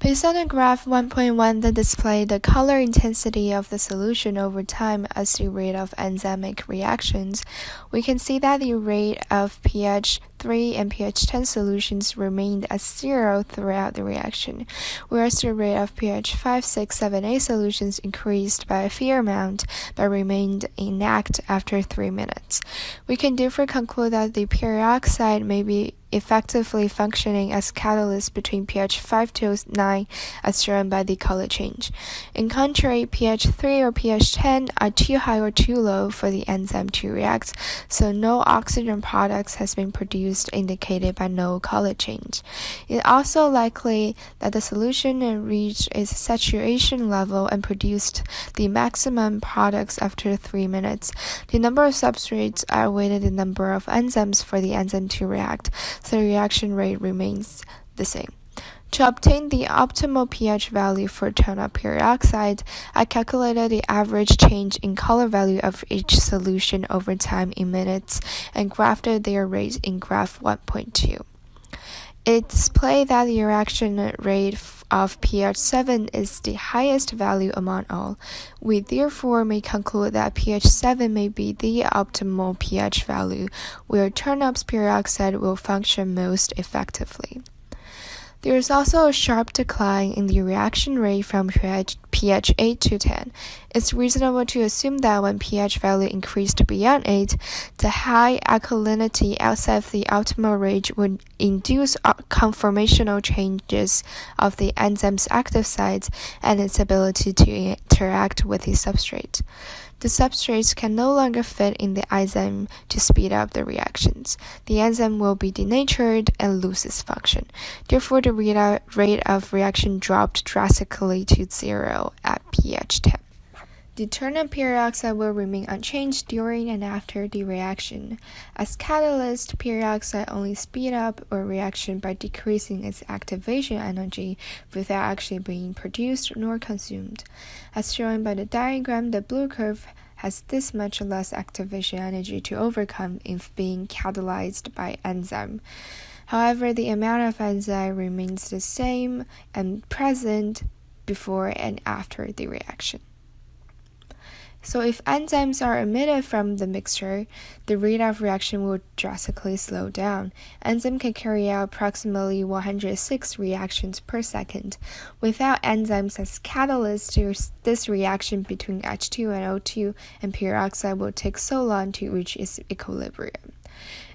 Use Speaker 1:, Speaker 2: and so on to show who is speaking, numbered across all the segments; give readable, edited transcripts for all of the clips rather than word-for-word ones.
Speaker 1: Based on graph 1.1 that displays the color intensity of the solution over time as the rate of enzymatic reactions, we can see that the rate of pH 3 and pH 10 solutions remained at 0 throughout the reaction, whereas the rate of pH 5, 6, 7, 8 solutions increased by a fair amount but remained inactive after 3 minutes. We can therefore conclude that the peroxide may be effectively functioning as catalyst between pH 5 to 9 as shown by the color change. In contrary, pH 3 or pH 10 are too high or too low for the enzyme to react, so no oxygen products has been produced indicated by no color change. It is also likely that the solution reached its saturation level and produced the maximum products after 3 minutes. The number of substrates outweighed the number of enzymes for the enzyme to react, so the reaction rate remains the same. To obtain the optimal pH value for toner peroxide, I calculated the average change in color value of each solution over time in minutes and graphed their rates in graph 1.2. It displayed that the reaction rate of pH 7 is the highest value among all. We therefore may conclude that pH 7 may be the optimal pH value, where turnips peroxide will function most effectively. There is also a sharp decline in the reaction rate from pH 8 to 10. It's reasonable to assume that when pH value increased beyond 8, the high alkalinity outside of the optimal range would induce conformational changes of the enzyme's active sites and its ability to interact with the substrate. The substrates can no longer fit in the enzyme to speed up the reactions. The enzyme will be denatured and lose its function. Therefore, the rate of reaction dropped drastically to 0 at pH 10. The ternary peroxide will remain unchanged during and after the reaction. As catalyst, peroxide only speed up a reaction by decreasing its activation energy without actually being produced nor consumed. As shown by the diagram, the blue curve has this much less activation energy to overcome if being catalyzed by enzyme. However, the amount of enzyme remains the same and present before and after the reaction. So if enzymes are omitted from the mixture, the rate of reaction will drastically slow down. Enzyme can carry out approximately 106 reactions per second. Without enzymes as catalysts, this reaction between H2 and O2 and peroxide will take so long to reach its equilibrium.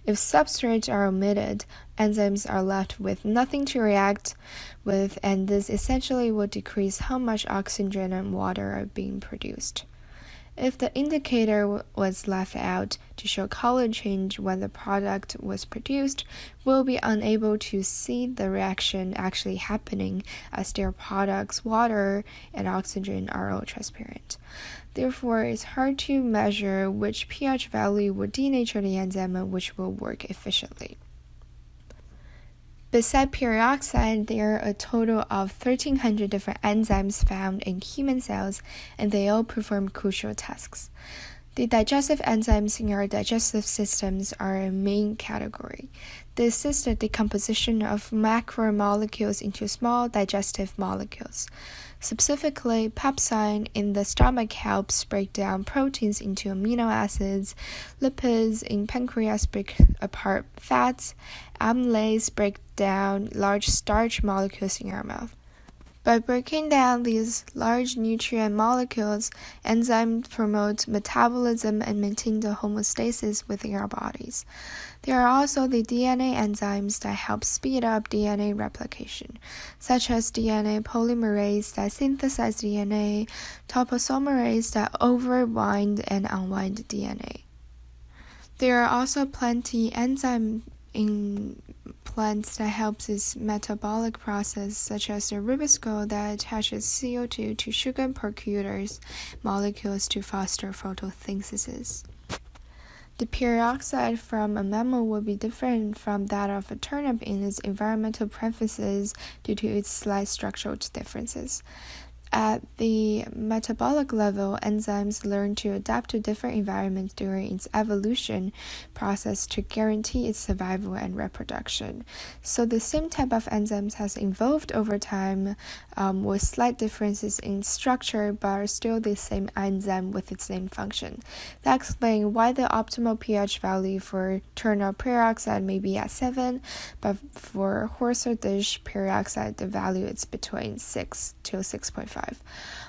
Speaker 1: If substrates are omitted, enzymes are left with nothing to react with, and this essentially will decrease how much oxygen and water are being produced. If the indicator was left out to show color change when the product was produced, we'll be unable to see the reaction actually happening as their products, water and oxygen, are all transparent. Therefore, it's hard to measure which pH value will denature the enzyme and which will work efficiently. Besides peroxide, there are a total of 1,300 different enzymes found in human cells, and they all perform crucial tasks. The digestive enzymes in our digestive systems are a main category. They assist the decomposition of macromolecules into small digestive molecules. Specifically, pepsine in the stomach helps break down proteins into amino acids, lipids in pancreas break apart fats, anaylsis break down large starch molecules in our mouth. By breaking down these large nutrient molecules, enzymes promote metabolism and maintain the homeostasis within our bodies. There are also the DNA enzymes that help speed up DNA replication, such as DNA polymerase that synthesize DNA, topoisomerase that overwind and unwind DNA. There are also plenty enzymes in plants that helps its metabolic process, such as the riboscope that attaches CO2 to sugar procures molecules to foster photosynthesis. The peroxide from a mammal will be different from that of a turnip in its environmental preferences due to its slight structural differences. At the metabolic level, enzymes learn to adapt to different environments during its evolution process to guarantee its survival and reproduction. So the same type of enzymes has evolved over time with slight differences in structure, but are still the same enzyme with its same function. That explains why the optimal pH value for ternal peroxide may be at 7, but for horseradish peroxide, the value is between 6 to 6.5.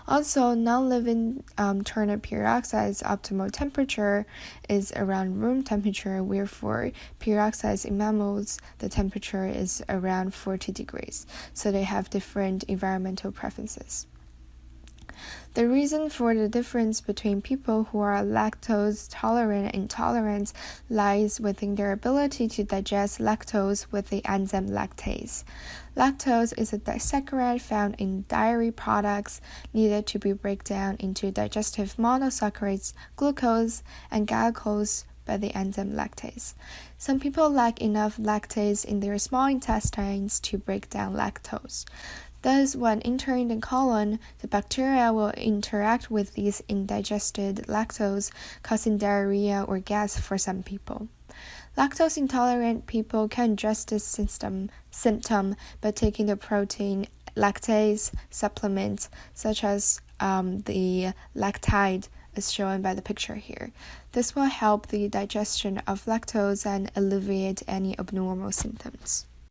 Speaker 1: Also, non-living ternal peroxide's optimal temperature is around room temperature, where for peroxides in mammals, the temperature is around 40 degrees. So they have different environmental preferences. The reason for the difference between people who are lactose tolerant and intolerant lies within their ability to digest lactose with the enzyme lactase. Lactose is a disaccharide found in dairy products needed to be broken down into digestive monosaccharides, glucose, and glucose by the enzyme lactase. Some people lack enough lactase in their small intestines to break down lactose. Thus, when entering the colon, the bacteria will interact with these indigested lactose, causing diarrhea or gas for some people. Lactose intolerant people can address this symptom by taking the protein lactase supplements, such as the lactide, as shown by the picture here. This will help the digestion of lactose and alleviate any abnormal symptoms.